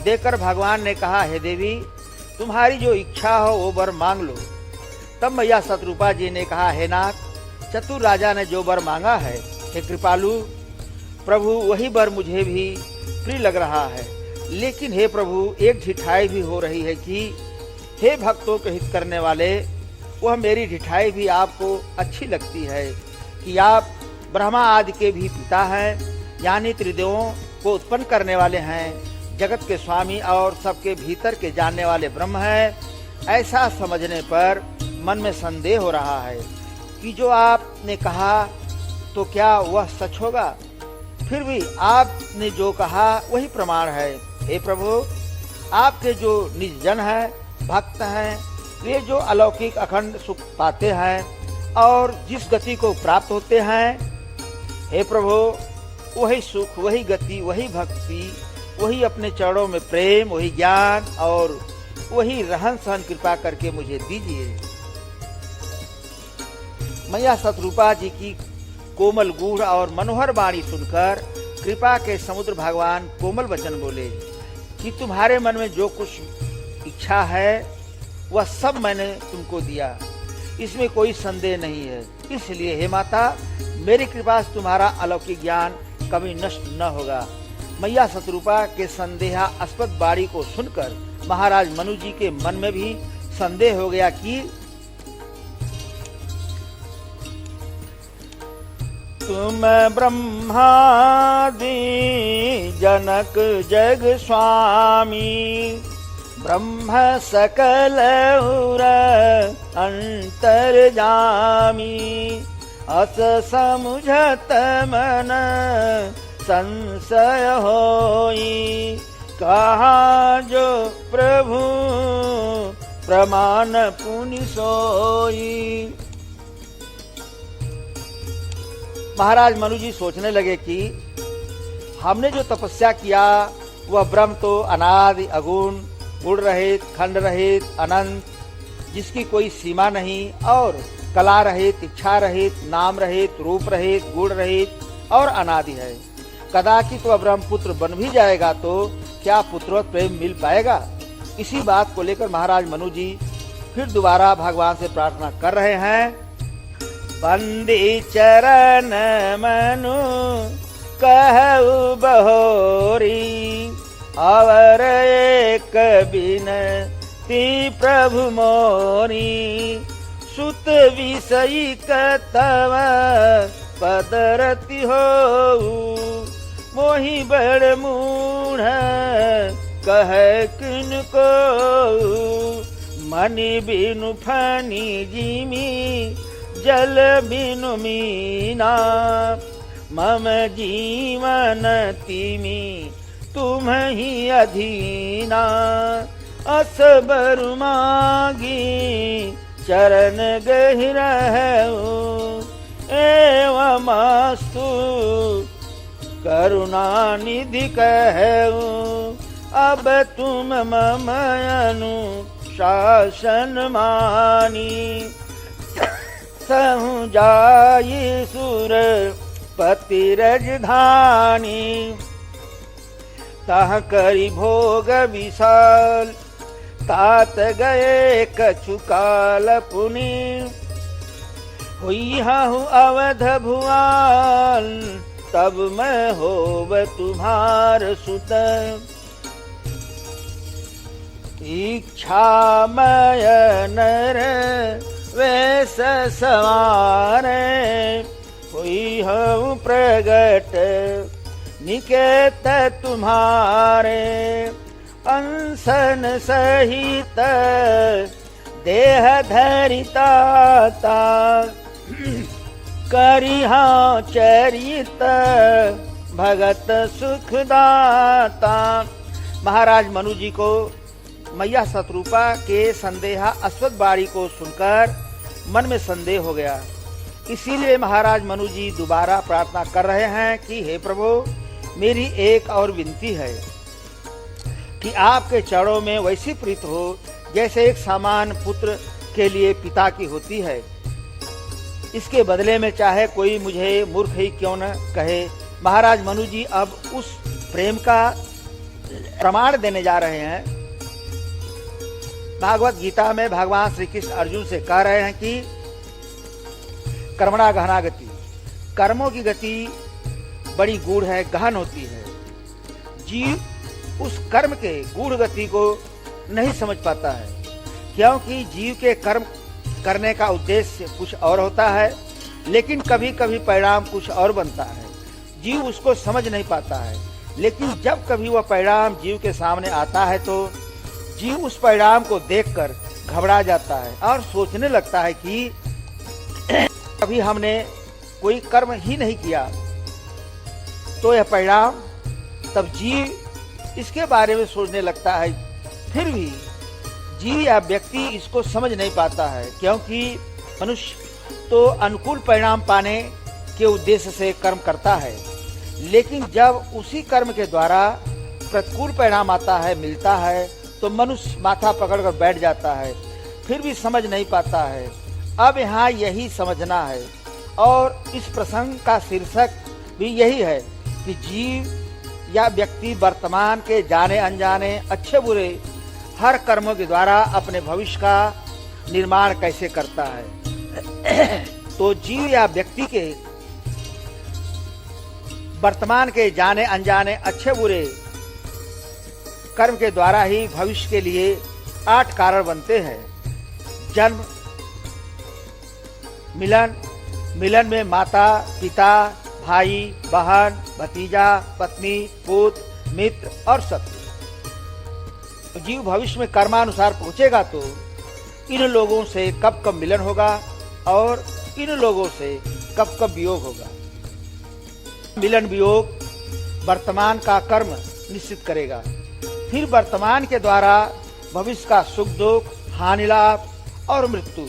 देकर भगवान ने कहा, हे देवी, तुम्हारी जो इच्छा हो वो वर मांग लो। तब मैया शतरूपा जी ने कहा, हे नाथ, चतुर राजा ने जो वर मांगा है, हे कृपालु प्रभु, वही वर मुझे भी प्रिय लग रहा है। लेकिन हे प्रभु, एक ढिठाई भी हो रही है कि हे भक्तों के हित करने वाले, वह मेरी ढिठाई भी आपको अच्छी लगती है कि आप ब्रह्मा आदि के भी पिता हैं, यानी त्रिदेवों को उत्पन्न करने वाले हैं, जगत के स्वामी और सबके भीतर के जानने वाले ब्रह्म हैं। ऐसा समझने पर मन में संदेह हो रहा है कि जो आपने कहा तो क्या वह सच होगा? फिर भी आपने जो कहा वही प्रमाण है। हे प्रभु, आपके जो निज जन हैं, भक्त हैं, वे जो अलौकिक अखंड सुख पाते हैं और जिस गति को प्राप्त होते हैं, हे प्रभु, वही सुख, वही गति, वही भक्ति, वही अपने चरणों में प्रेम, वही ज्ञान और वही रहन सहन कृपा करके मुझे दीजिए। मैया सतरूपा जी की कोमल गूढ़ और मनोहर वाणी सुनकर कृपा के समुद्र भगवान कोमल वचन बोले कि तुम्हारे मन में जो कुछ इच्छा है वह सब मैंने तुमको दिया, इसमें कोई संदेह नहीं है। इसलिए हे माता, मेरी कृपा से तुम्हारा अलौकिक ज्ञान कभी नष्ट न होगा। मैया सतरूपा के संदेहास्पद वाणी को सुनकर महाराज मनु जी के मन में भी संदेह हो गया कि तुम ब्रह्मादि जनक जग स्वामी, ब्रह्म सकल उर अंतर्जामी, अस समुझत मन संशय होई, कहा जो प्रभु प्रमाण पुनि सोई। महाराज मनु जी सोचने लगे कि हमने जो तपस्या किया वह ब्रह्म तो अनादि अगुण, गुण रहित, खंड रहित, अनंत, जिसकी कोई सीमा नहीं और कला रहित, इच्छा रहित, नाम रहित, रूप रहित, गुण रहित और अनादि है। कदाचित वह ब्रह्म पुत्र बन भी जाएगा तो क्या पुत्रवत प्रेम मिल पाएगा? इसी बात को लेकर महाराज मनु जी फिर दोबारा भगवान से प्रार्थना कर रहे हैं। बंदी चरण मनु कहु बहोरी, अवर एक बिनती प्रभु मोरी, सुत विषयी तव पदरति हो, मोहि बड़ मूढ़ कह किनको, मनि बिनु फनी जिमी जल बिनु मीना, मम जीवन तिमी तुम ही अधीना, असबर मागी चरण गहिरहु, एवमस्तु करुणा निधि कहु, अब तुम मम अनुशासन मानी, सहु जाई सुर पति रजधानी, तह करी भोग विशाल, तात गए कछु काल पुनि, हुई हूँ अवध भुआल, तब मैं होव तुम्हार सुत, इच्छा मय नर वैस सवारे, हुई हूँ प्रगट निकेत तुम्हारे, अंसन सहित देह धरिता, करिहा चरित भगत सुखदाता। महाराज मनु जी को मैया सतरूपा के संदेहास्पद वाणी को सुनकर मन में संदेह हो गया। इसीलिए महाराज मनु जी दोबारा प्रार्थना कर रहे हैं कि हे प्रभु, मेरी एक और विनती है कि आपके चरणों में वैसी प्रीत हो जैसे एक सामान्य पुत्र के लिए पिता की होती है। इसके बदले में चाहे कोई मुझे मूर्ख ही क्यों न कहे, महाराज मनु जी अब उस प्रेम का प्रमाण देने जा रहे हैं। भागवत गीता में भगवान श्री कृष्ण अर्जुन से कह रहे हैं कि कर्मणा गहना गति, कर्मों की गति बड़ी गूढ़ है, गहन होती है। जीव उस कर्म के गूढ़ गति को नहीं समझ पाता है। क्योंकि जीव के कर्म करने का उद्देश्य कुछ और होता है, लेकिन कभी कभी परिणाम कुछ और बनता है। जीव उसको समझ नहीं पाता है, लेकिन जब कभी वह परिणाम जीव के सामने आता है तो जीव उस परिणाम को देखकर घबरा जाता है और सोचने लगता है कि कभी हमने कोई कर्म ही नहीं किया तो यह परिणाम। तब जीव इसके बारे में सोचने लगता है, फिर भी जीव या व्यक्ति इसको समझ नहीं पाता है, क्योंकि मनुष्य तो अनुकूल परिणाम पाने के उद्देश्य से कर्म करता है, लेकिन जब उसी कर्म के द्वारा प्रतिकूल परिणाम आता है, मिलता है, तो मनुष्य माथा पकड़कर बैठ जाता है, फिर भी समझ नहीं पाता है। अब यहाँ यही समझना है, और इस प्रसंग का शीर्षक भी यही है कि जीव या व्यक्ति वर्तमान के जाने अनजाने अच्छे बुरे हर कर्मों के द्वारा अपने भविष्य का निर्माण कैसे करता है। तो जीव या व्यक्ति के वर्तमान के जाने अनजाने अच्छे बुरे कर्म के द्वारा ही भविष्य के लिए 8 कारण बनते हैं। जन्म, मिलन, मिलन में माता पिता, भाई बहन, भतीजा, पत्नी, पुत्र, मित्र और शत्रु। जीव भविष्य में कर्मानुसार पहुंचेगा तो इन लोगों से कब कब मिलन होगा और इन लोगों से कब कब वियोग होगा। मिलन वियोग वर्तमान का कर्म निश्चित करेगा, फिर वर्तमान के द्वारा भविष्य का सुख दुख, हानि लाभ और मृत्यु,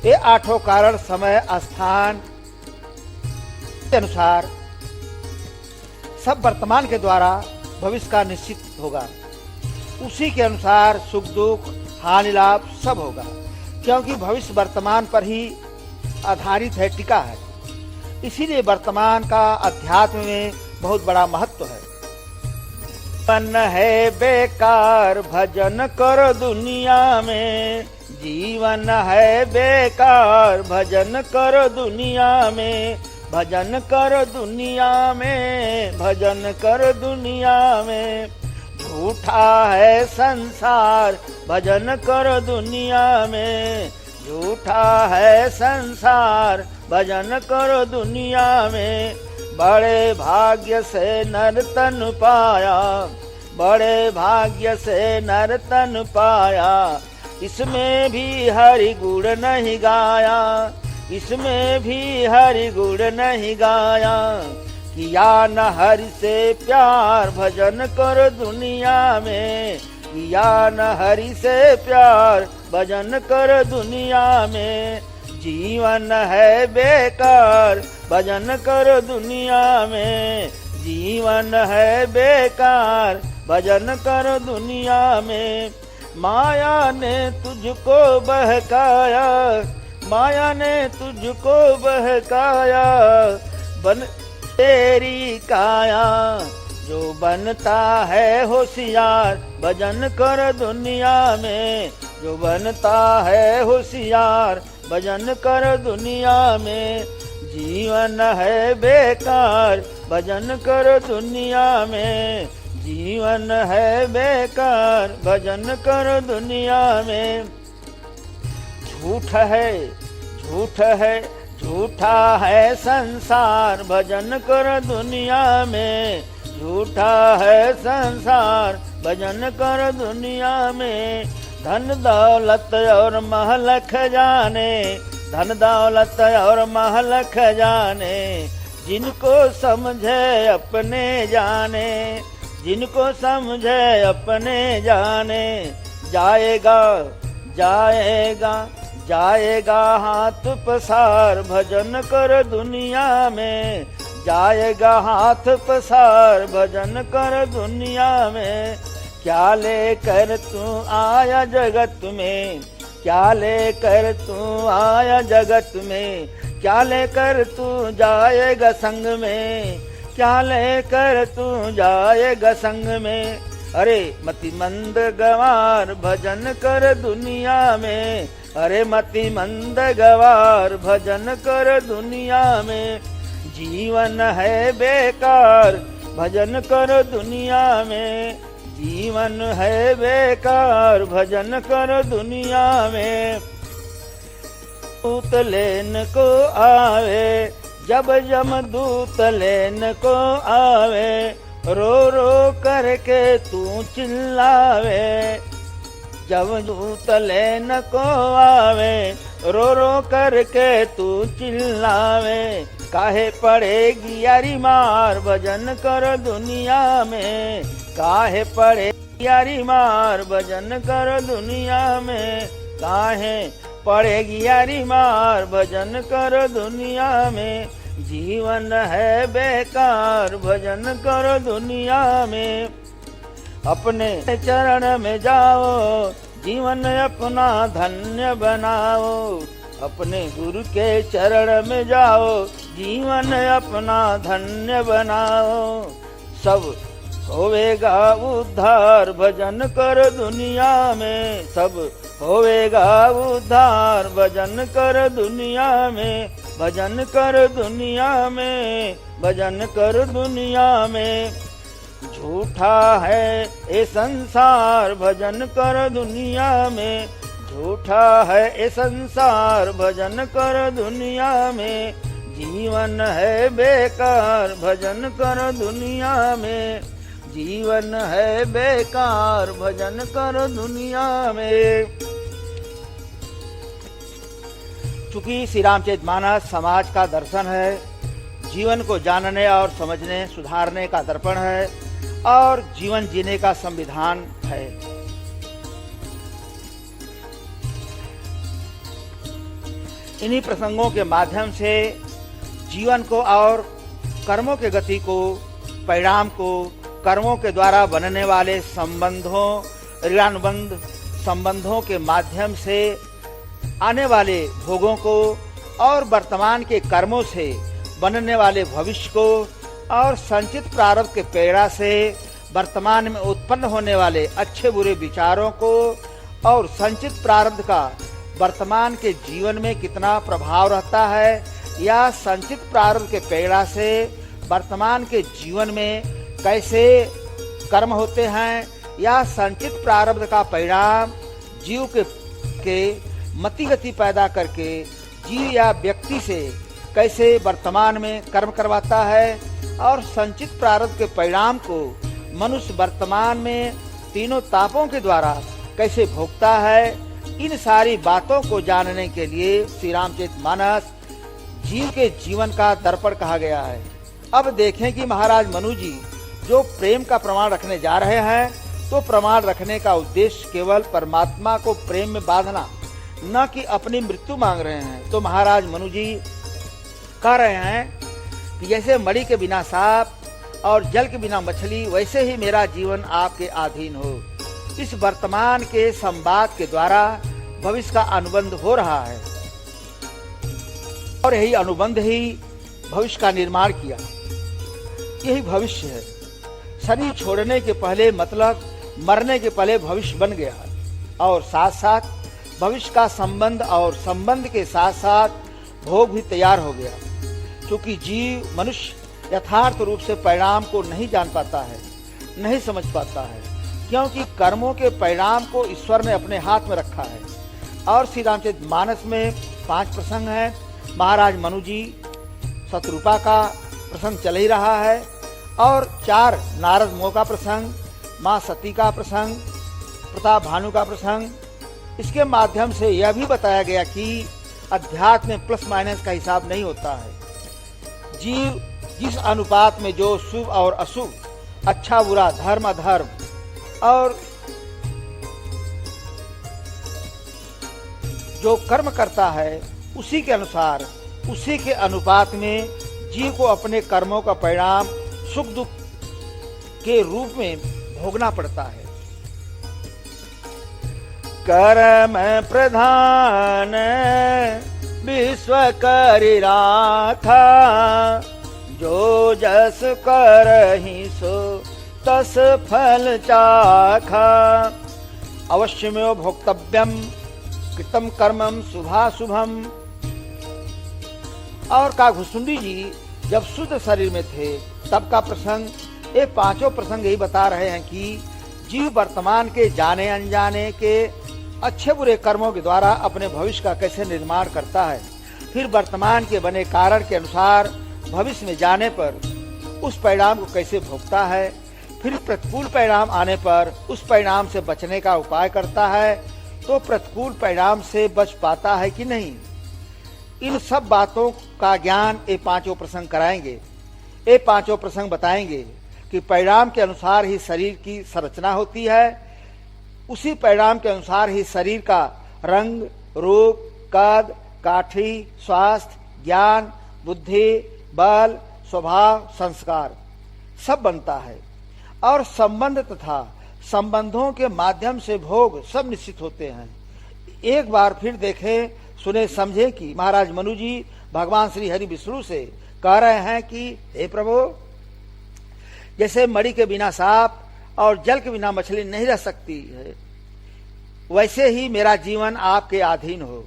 ये 8 कारण समय स्थान के अनुसार सब वर्तमान के द्वारा भविष्य का निश्चित होगा। उसी के अनुसार सुख दुख, हानि लाभ सब होगा, क्योंकि भविष्य वर्तमान पर ही आधारित है, टिका है। इसीलिए वर्तमान का अध्यात्म में बहुत बड़ा महत्व है। जीवन है बेकार भजन कर दुनिया में, जीवन है बेकार भजन कर दुनिया में, भजन कर दुनिया में, भजन कर दुनिया में। झूठा है संसार भजन कर दुनिया में, झूठा है संसार भजन कर दुनिया में। बड़े भाग्य से नर तन पाया, बड़े भाग्य से नर तन पाया, इसमें भी हरि गुण नहीं गाया, इसमें भी हरि गुण नहीं गाया। किया न हरि से प्यार भजन कर दुनिया में, किया न हरि से प्यार भजन कर दुनिया में। जीवन है बेकार भजन कर दुनिया में, जीवन है बेकार भजन कर दुनिया में। माया ने तुझको बहकाया, माया ने तुझको बहकाया, बन तेरी काया। जो बनता है होशियार भजन कर दुनिया में, जो बनता है होशियार भजन कर दुनिया में। जीवन है बेकार भजन कर दुनिया में, जीवन है बेकार भजन कर दुनिया में। झूठ है, झूठ है, झूठा है संसार भजन कर दुनिया में, झूठा है संसार भजन कर दुनिया में। धन दौलत और महल खजाने, धन दौलत और महल खजाने, जिनको समझे अपने जाने, जिनको समझे अपने जाने। जाएगा जाएगा जाएगा हाथ पसार भजन कर दुनिया में, जाएगा हाथ पसार भजन कर दुनिया में। क्या लेकर तू आया जगत में, क्या लेकर तू आया जगत में, क्या लेकर तू जाएगा संग में, क्या लेकर तू जाएगा संग में। अरे मति मंद गवार भजन कर दुनिया में, अरे मति मंद गवार भजन कर दुनिया में। जीवन है बेकार भजन कर दुनिया में, जीवन है बेकार भजन कर दुनिया में। दूत लेन को आवे जब यमदूत लेन को आवे, रो रो करके तू चिल्लावे। जब दूत लेन को आवे रो रो करके तू चिल्लावे, काहे पड़ेगी यारी मार भजन कर दुनिया में। काहे पड़ेगी यारी मार भजन कर दुनिया में। काहे पड़ेगी यारी मार भजन कर दुनिया में। जीवन है बेकार भजन कर दुनिया में। अपने चरण में जाओ जीवन अपना धन्य बनाओ। अपने गुरु के चरण में जाओ जीवन अपना धन्य बनाओ। सब होवेगा उद्धार भजन कर दुनिया में। सब होवेगा उद्धार भजन कर दुनिया में। भजन कर दुनिया में। भजन कर दुनिया में। झूठा है ये संसार भजन कर दुनिया में। झूठा है ये संसार भजन कर दुनिया में। जीवन है बेकार भजन कर दुनिया में। जीवन है बेकार भजन कर दुनिया में। चूंकि श्री रामचरितमानस समाज का दर्शन है, जीवन को जानने और समझने सुधारने का दर्पण है और जीवन जीने का संविधान है। इन्हीं प्रसंगों के माध्यम से जीवन को और कर्मों के गति को, परिणाम को, कर्मों के द्वारा बनने वाले संबंधों, ऋणानुबंध संबंधों के माध्यम से आने वाले भोगों को और वर्तमान के कर्मों से बनने वाले भविष्य को और संचित प्रारब्ध के प्रेरणा से वर्तमान में उत्पन्न होने वाले अच्छे बुरे विचारों को और संचित प्रारब्ध का वर्तमान के जीवन में कितना प्रभाव रहता है, या संचित प्रारब्ध के प्रेरणा से वर्तमान के जीवन में कैसे कर्म होते हैं, या संचित प्रारब्ध का परिणाम जीव के मति गति पैदा करके जीव या व्यक्ति से कैसे वर्तमान में कर्म करवाता है, और संचित प्रारब्ध के परिणाम को मनुष्य वर्तमान में तीनों तापों के द्वारा कैसे भोगता है। इन सारी बातों को जानने के लिए श्री रामचरितमानस जीव के जीवन का दर्पण कहा गया है। अब देखें कि महाराज मनु जी जो प्रेम का प्रमाण रखने जा रहे हैं, तो प्रमाण रखने का उद्देश्य केवल परमात्मा को प्रेम में बांधना, न कि अपनी मृत्यु मांग रहे हैं। तो महाराज मनु जी कह रहे हैं कि जैसे मणि के बिना सांप और जल के बिना मछली, वैसे ही मेरा जीवन आपके अधीन हो। इस वर्तमान के संवाद के द्वारा भविष्य का अनुबंध हो रहा है और यही अनुबंध ही भविष्य का निर्माण किया। यही भविष्य है। शरीर छोड़ने के पहले मतलब मरने के पहले भविष्य बन गया और साथ साथ भविष्य का संबंध और संबंध के साथ साथ भोग भी तैयार हो गया। क्योंकि जीव मनुष्य यथार्थ रूप से परिणाम को नहीं जान पाता है, नहीं समझ पाता है, क्योंकि कर्मों के परिणाम को ईश्वर ने अपने हाथ में रखा है। और श्री रामचरितमानस में 5 प्रसंग हैं। महाराज मनु जी शत्रुपा का प्रसंग चल ही रहा है और 4 नारद मोह का प्रसंग, माँ सती का प्रसंग, प्रताप भानु का प्रसंग। इसके माध्यम से यह भी बताया गया कि अध्यात्म में प्लस माइनस का हिसाब नहीं होता है। जीव जिस अनुपात में जो शुभ और अशुभ, अच्छा बुरा, धर्म अधर्म और जो कर्म करता है, उसी के अनुसार, उसी के अनुपात में जीव को अपने कर्मों का परिणाम सुख दुख के रूप में भोगना पड़ता है। कर्म प्रधान विश्व करि राखा, जो जस करहि सो तस फल चाखा। अवश्यमेव भोक्तव्यम कृतम कर्मम शुभाशुभम। और काघुसुंडी जी जब शुद्ध शरीर में थे तब का प्रसंग, ये 5 प्रसंग यही बता रहे हैं कि जीव वर्तमान के जाने अनजाने के अच्छे बुरे कर्मों के द्वारा अपने भविष्य का कैसे निर्माण करता है, फिर वर्तमान के बने कारण के अनुसार भविष्य में जाने पर उस परिणाम को कैसे भोगता है, फिर प्रतिकूल परिणाम आने पर उस परिणाम से बचने का उपाय करता है, तो प्रतिकूल परिणाम से बच पाता है कि नहीं। इन सब बातों का ज्ञान ये पांचों प्रसंग कराएंगे। ये पांचों प्रसंग बताएंगे कि परिणाम के अनुसार ही शरीर की संरचना होती है, उसी परिणाम के अनुसार ही शरीर का रंग, रूप, कद, काठी, स्वास्थ्य, ज्ञान, बुद्धि, बल, स्वभाव, संस्कार सब बनता है और संबंध तथा संबंधों के माध्यम से भोग सब निश्चित होते हैं। एक बार फिर देखें, सुने, समझे कि महाराज मनु जी भगवान श्री हरि विष्णु से कह रहे हैं कि हे प्रभु, जैसे मणि के बिना सांप और जल के बिना मछली नहीं रह सकती है, वैसे ही मेरा जीवन आपके अधीन हो।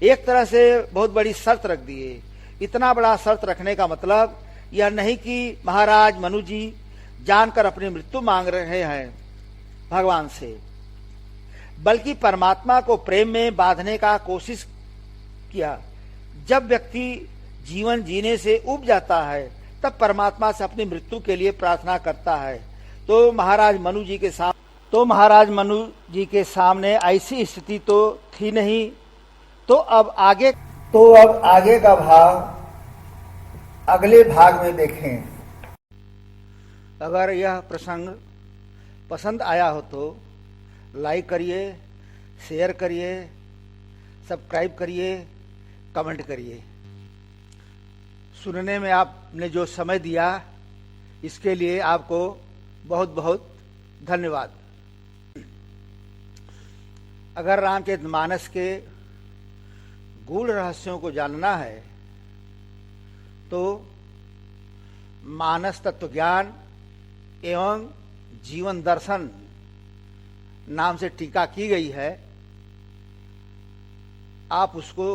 एक तरह से बहुत बड़ी शर्त रख दिए। इतना बड़ा शर्त रखने का मतलब यह नहीं कि महाराज मनु जी जानकर अपनी मृत्यु मांग रहे हैं भगवान से, बल्कि परमात्मा को प्रेम में बांधने का कोशिश किया। जब व्यक्ति जीवन जीने से उब जाता है तब परमात्मा से अपनी मृत्यु के लिए प्रार्थना करता है। तो महाराज मनु जी के सामने ऐसी स्थिति तो थी नहीं। तो अब आगे का भाग अगले भाग में देखें। अगर यह प्रसंग पसंद आया हो तो लाइक करिए, शेयर करिए, सब्सक्राइब करिए, कमेंट करिए। सुनने में आपने जो समय दिया इसके लिए आपको बहुत बहुत धन्यवाद। अगर रामचरितमानस के गूढ़ रहस्यों को जानना है तो मानस तत्व ज्ञान एवं जीवन दर्शन नाम से टीका की गई है, आप उसको